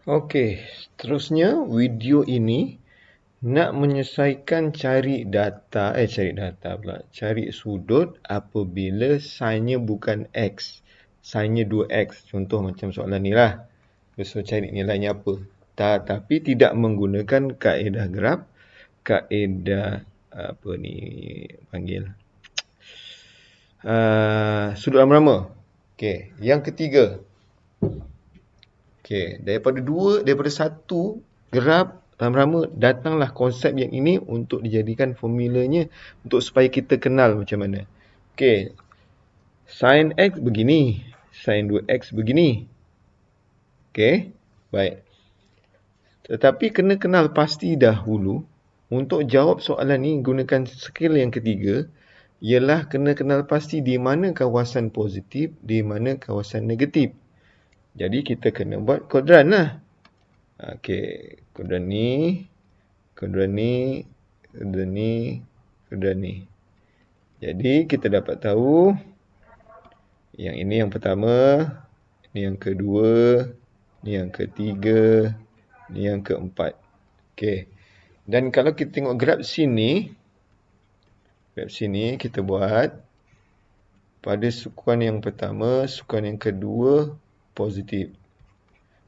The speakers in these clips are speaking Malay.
Okey, seterusnya video ini nak menyelesaikan cari sudut apabila sinnya bukan X. Sinnya 2X. Contoh macam soalan ni lah. So, cari nilainya apa. Tapi tidak menggunakan kaedah graf, kaedah apa ni panggil sudut rama-rama. Okey, yang ketiga. Okey, daripada satu graf rama-rama datanglah konsep yang ini untuk dijadikan formulanya untuk supaya kita kenal macam mana. Okey. Sin X begini, sin 2X begini. Okey, baik. Tetapi kena kenal pasti dahulu untuk jawab soalan ni gunakan skill yang ketiga ialah kena kenal pasti di mana kawasan positif, di mana kawasan negatif. Jadi kita kena buat kuadran lah. Okey, kuadran ni, kuadran ni, kuadran ni, kuadran ni. Jadi kita dapat tahu yang ini yang pertama, ini yang kedua, ini yang ketiga, ini yang keempat. Okey. Dan kalau kita tengok graf sini kita buat pada sukuan yang pertama, sukuan yang kedua positif.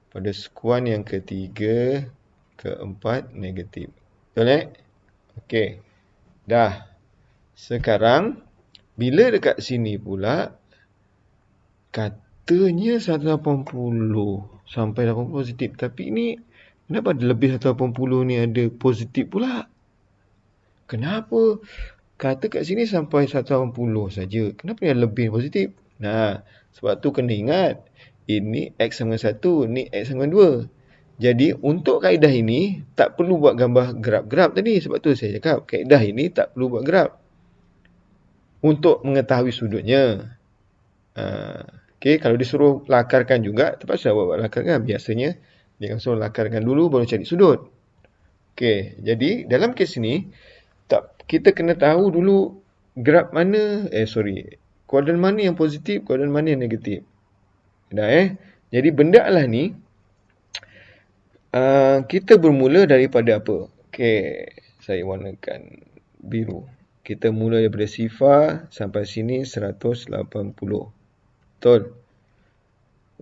Pada sukuan yang ketiga, keempat negatif. Betul tak? Okey. Dah. Sekarang bila dekat sini pula katanya 180 sampai 80 positif. Tapi ni kenapa ada lebih 180 ni ada positif pula? Kenapa? Kata kat sini sampai 180 saja. Kenapa yang lebih positif? Nah, sebab tu kena ingat. Ini X sama 1, ni X sama 2. Jadi, untuk kaedah ini, tak perlu buat gambar graf-graf tadi. Sebab tu saya cakap, kaedah ini tak perlu buat graf. Untuk mengetahui sudutnya. Okey, kalau disuruh lakarkan juga, terpaksa buat lakarkan. Biasanya, dia akan suruh lakarkan dulu, baru cari sudut. Okey, jadi dalam kes ini, kita kena tahu dulu graf mana, kuadran mana yang positif, kuadran mana yang negatif. Dah Jadi benda lah ni, kita bermula daripada apa? Okey, saya warnakan biru. Kita mula daripada sifar sampai sini 180. Betul?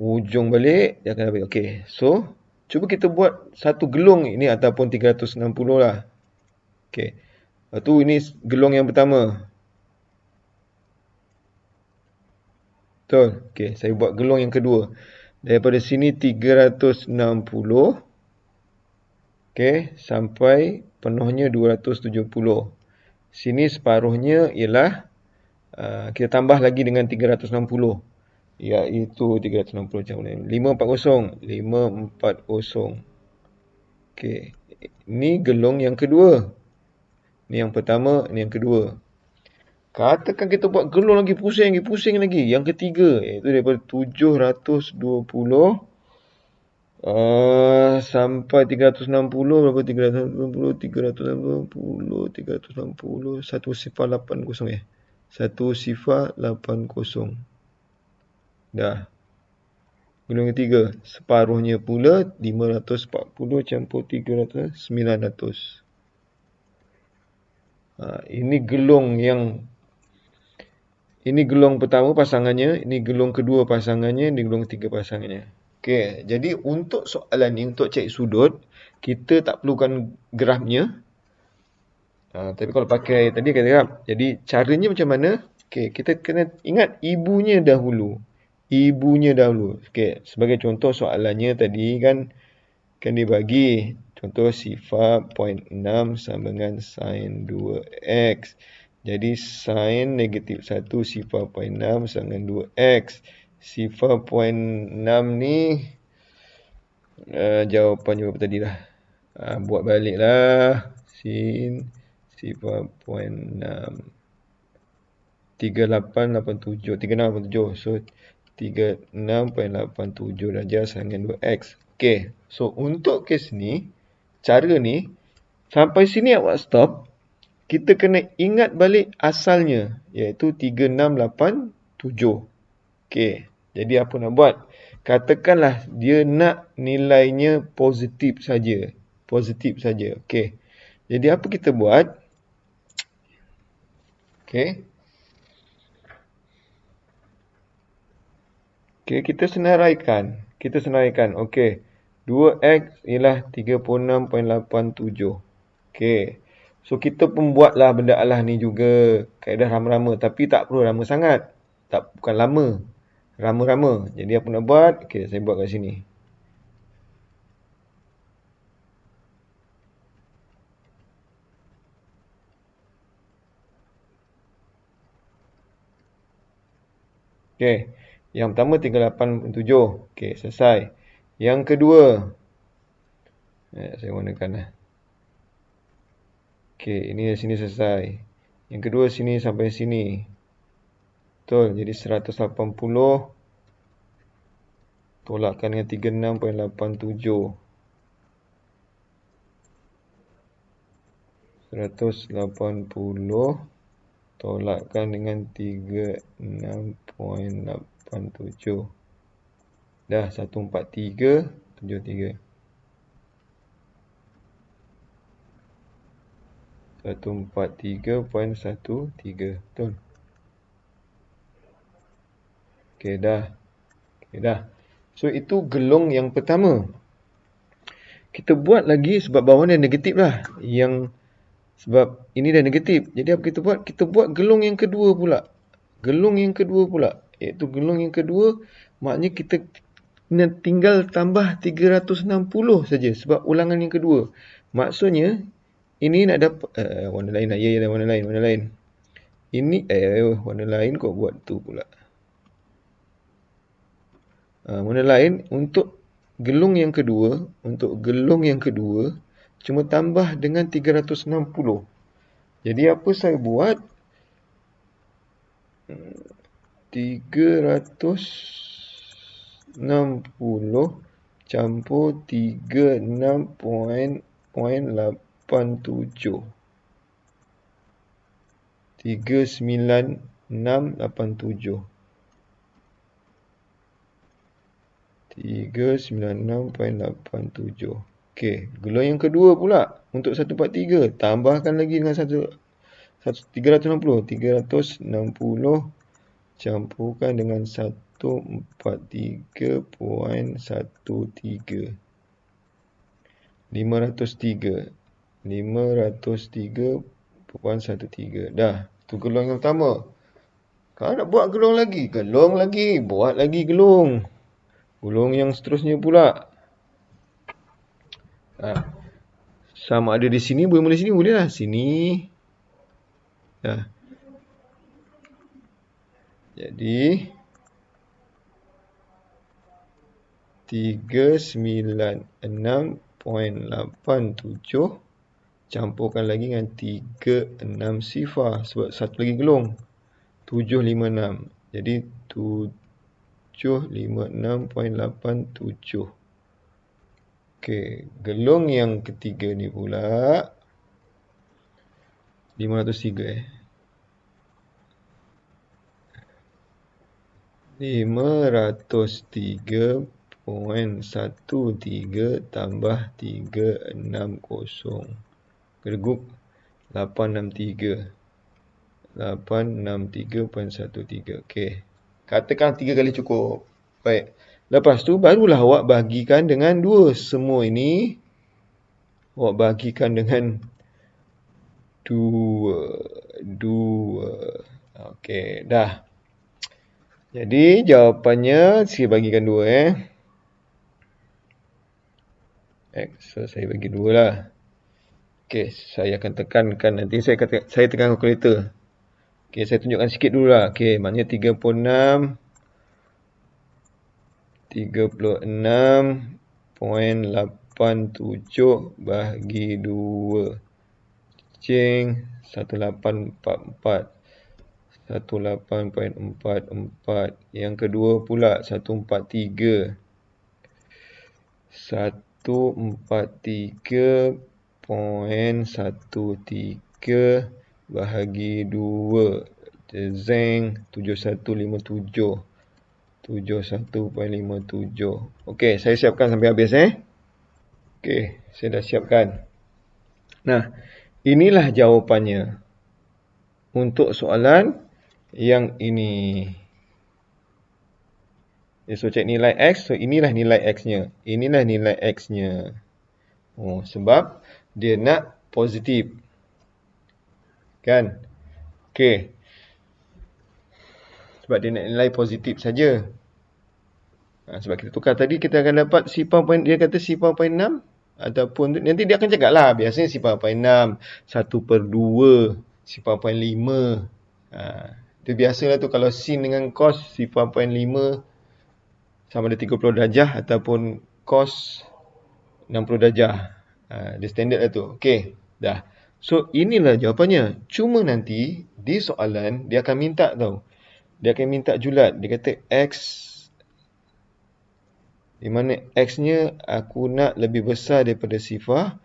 Ujung balik, dia akan habis. Okey, so cuba kita buat satu gelung ini ataupun 360 lah. Okey. Lepas tu ini gelung yang pertama. Betul? Okey, saya buat gelung yang kedua. Daripada sini 360. Okey, sampai penuhnya 270. Sini separuhnya ialah kita tambah lagi dengan 360. Iaitu 360 macam mana? 540. 540. Okey, ini gelung yang kedua. Ini yang pertama, ini yang kedua. Katakan kita buat gelung lagi pusing lagi. Yang ketiga, iaitu daripada 720 sampai 360. Berapa 360. 1 sifar 80 1 sifar 80. Dah. Gelung ketiga. Separuhnya pula 540 campur 300, 900. Ini gelung pertama pasangannya, ini gelung kedua pasangannya, ini gelung ketiga pasangannya. Okey, jadi untuk soalan ni, untuk cari sudut, kita tak perlukan grafnya. Tapi kalau pakai tadi kata graf. Jadi caranya macam mana? Okey, kita kena ingat ibunya dahulu. Okey, sebagai contoh soalannya tadi kan dibagi contoh sifar 0.6 sama dengan sin 2x. Jadi sin negatif 1 sifar 0.6 sama dengan 2x. Sifar 0.6 ni jawapannya apa tadi lah. Buat balik lah. Sin sifar 0.6 3887. 3687. So 36.87 darjah sama dengan 2x. Okey. So untuk kes ni, cara ni, sampai sini awak stop. Kita kena ingat balik asalnya, iaitu 3687. Okey. Jadi apa nak buat? Katakanlah dia nak nilainya positif saja. Positif saja. Okey. Jadi apa kita buat? Okey. Okey, kita senaraikan. Okey. 2x ialah 36.87. Okey. So kita pun buatlah benda alah ni juga. Kaedah rama-rama. Tapi tak perlu lama sangat. Bukan lama. Rama-rama. Jadi apa nak buat? Okey, saya buat kat sini. Okey. Yang pertama 38.7. Okey, selesai. Yang kedua. Saya warnakan lah. Okey, ini dari sini selesai. Yang kedua sini sampai sini. Betul, jadi 180 tolakkan dengan 36.87. 180 tolakkan dengan 36.87. Dah 143.73. 143.13. Betul. Okey dah. So itu gelong yang pertama. Kita buat lagi sebab bawah ni negatif lah. Sebab ini dah negatif. Jadi apa kita buat? Kita buat gelong yang kedua pula. Iaitu gelong yang kedua, maknanya kita tinggal tambah 360 saja sebab ulangan yang kedua. Maksudnya ini nak dapat warna lain lah. Ya, warna lain. Ini warna lain kau buat tu pula. Warna lain untuk gelong yang kedua, cuma tambah dengan 360. Jadi apa saya buat? 360 campur 36.87. 396.87. 396.87. Okey, gelong yang kedua pula untuk 143 tambahkan lagi dengan 360 campurkan dengan 143.13. 503.13. Dah, tu gelong yang pertama. Kalau nak buat gelong lagi, buat lagi gelong. Gelong yang seterusnya pula. Sama ada di sini, boleh mula sini, boleh lah. Sini. Dah. Jadi 396.87 campurkan lagi dengan 36 sifar sebab satu lagi gelong. 756. Jadi 756.87. Okey, gelong yang ketiga ni pula 503 503.13 tambah 360. Kedeguk 863. 863.13. Okey. Katakan 3 kali cukup. Baik. Lepas tu barulah awak bahagikan dengan 2. Semua ini awak bahagikan dengan 2. Okey, dah. Jadi jawapannya saya bagikan 2 X. So saya bagi 2 lah. Okey, saya akan tekankan nanti saya tekan kalkulator. Okey, saya tunjukkan sikit dulu lah. Okey, maknanya 36.87 bahagi 2. Cing 1844. 18.44. Yang kedua pula 143. 143.13 bahagi 2. Zeng 7157. 71.57. Okey, saya siapkan sampai habis Okey, saya dah siapkan. Nah, inilah jawapannya untuk soalan yang ini. So, cek nilai X. So, inilah nilai X-nya. Inilah nilai X-nya. Oh, sebab dia nak positif. Kan? Okey. Sebab dia nak nilai positif saja. Sebab kita tukar tadi, kita akan dapat dia kata 0.6. Ataupun nanti dia akan cakap lah. Biasanya 0.6, 1/2, 0.5. Itu biasalah tu kalau sin dengan cos 0.5 sama ada 30 darjah ataupun cos 60 darjah. Dia standard lah tu. Okey, dah. So, inilah jawapannya. Cuma nanti di soalan dia akan minta tau. Dia akan minta julat. Dia kata X, di mana X-nya aku nak lebih besar daripada 0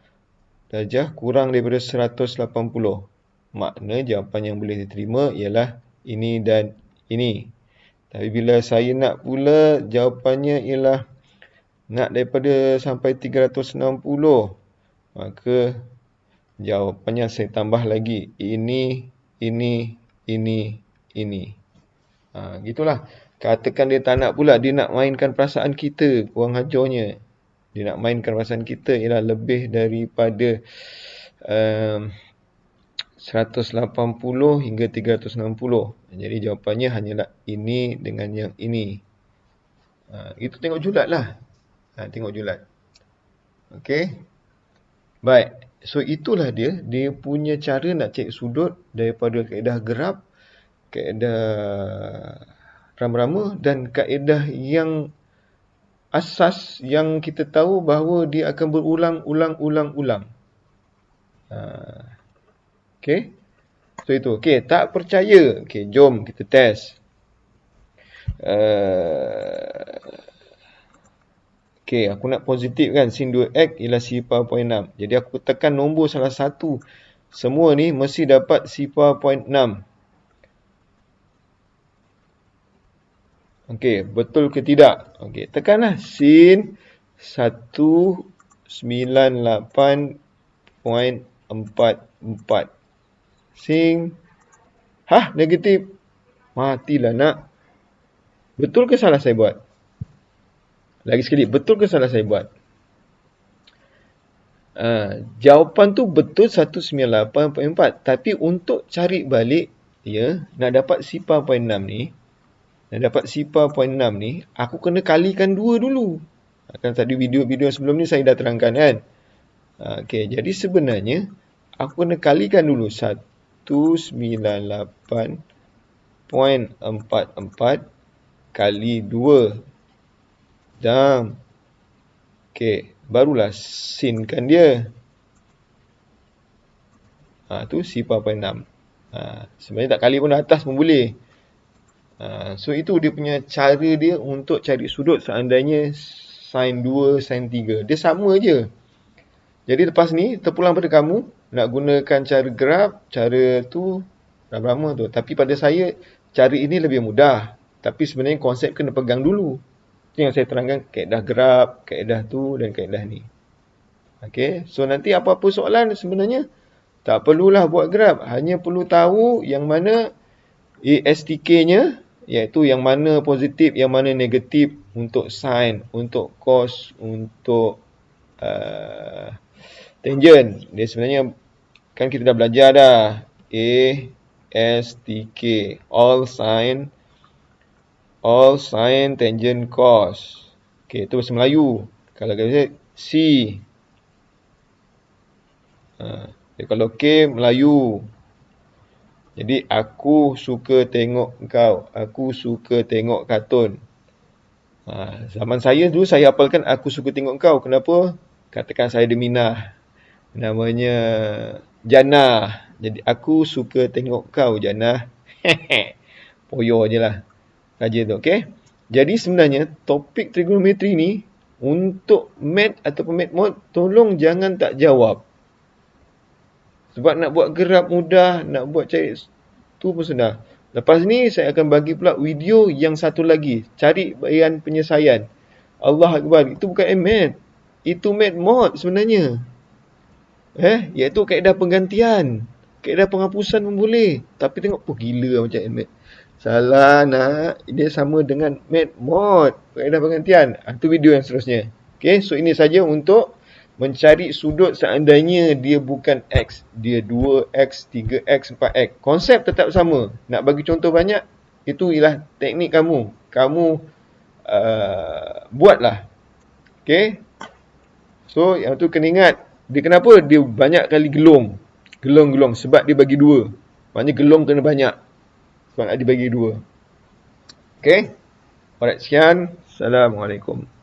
darjah kurang daripada 180. Makna jawapan yang boleh diterima ialah ini dan ini. Tapi bila saya nak pula jawapannya ialah nak daripada sampai 360, maka jawapannya saya tambah lagi ini. Gitulah. Katakan dia tak nak pula, dia nak mainkan perasaan kita, kurang ajarnya. Dia nak mainkan perasaan kita ialah lebih daripada 180 hingga 360. Jadi jawapannya hanyalah ini dengan yang ini. Itu tengok julat lah. Tengok julat. Okey. Baik. So itulah dia punya cara nak cek sudut daripada kaedah graf, kaedah rama-rama dan kaedah yang asas yang kita tahu bahawa dia akan berulang-ulang. Okey. So itu. Okey, tak percaya. Okey, jom kita test. Okey, aku nak positif kan. Sin 2x ialah 0.6. Jadi aku tekan nombor salah satu. Semua ni mesti dapat 0.6. Okey, betul ke tidak? Okey, tekanlah sin 198.44. Sing. Negatif. Matilah nak. Betul ke salah saya buat? Lagi sekali, betul ke salah saya buat? Jawapan tu betul 198.4. Tapi untuk cari balik, nak dapat 0.6 ni, aku kena kalikan 2 dulu. Kan tadi video-video sebelum ni saya dah terangkan kan. Okey, jadi sebenarnya aku kena kalikan dulu 198.44 kali 2. Jam. Okey, barulah sinkan dia. Tu 0.6. Sebenarnya tak kali pun atas pun boleh. So itu dia punya cara dia untuk cari sudut seandainya sin 2, sin 3. Dia sama je. Jadi lepas ni terpulang pada kamu nak gunakan cara graf, cara tu rama-rama tu. Tapi pada saya cara ini lebih mudah. Tapi sebenarnya konsep kena pegang dulu. Itu yang saya terangkan, kaedah graf, kaedah tu dan kaedah ni. Okey, so nanti apa-apa soalan sebenarnya tak perlulah buat graf, hanya perlu tahu yang mana ASTK-nya, iaitu yang mana positif, yang mana negatif untuk sin, untuk cos, untuk tangent. Dia sebenarnya kan kita dah belajar dah. ASTK, all sin, tangent, cos. Okey, itu bahasa Melayu. Kalau kita C. Kalau K, Melayu. Jadi, aku suka tengok kau. Aku suka tengok kartun. Zaman saya dulu, saya hafalkan aku suka tengok kau. Kenapa? Katakan saya ada minah. Namanya Jannah. Jadi, aku suka tengok kau, Jannah. Poyo je lah. Saja tu, okey? Jadi, sebenarnya, topik trigonometri ni, untuk math ataupun math mode, tolong jangan tak jawab. Sebab nak buat graf mudah, nak buat cari tu pun senang. Lepas ni saya akan bagi pula video yang satu lagi. Cari bayan penyelesaian. Allah Akbar. Itu bukan mat. Itu mat mod sebenarnya. Iaitu kaedah penggantian. Kaedah penghapusan pun boleh. Tapi tengok, gila macam mat. Salah nak. Dia sama dengan mat mod. Kaedah penggantian. Itu video yang seterusnya. Okay, so ini saja untuk mencari sudut seandainya dia bukan X. Dia 2X, 3X, 4X. Konsep tetap sama. Nak bagi contoh banyak, itu ialah teknik kamu. Kamu buatlah. Okay. So, yang tu kena ingat. Dia kenapa? Dia banyak kali gelong. Gelong-gelong. Sebab dia bagi 2. Maknanya gelong kena banyak. Sebab dia bagi 2. Okay. Alright, sekian. Assalamualaikum.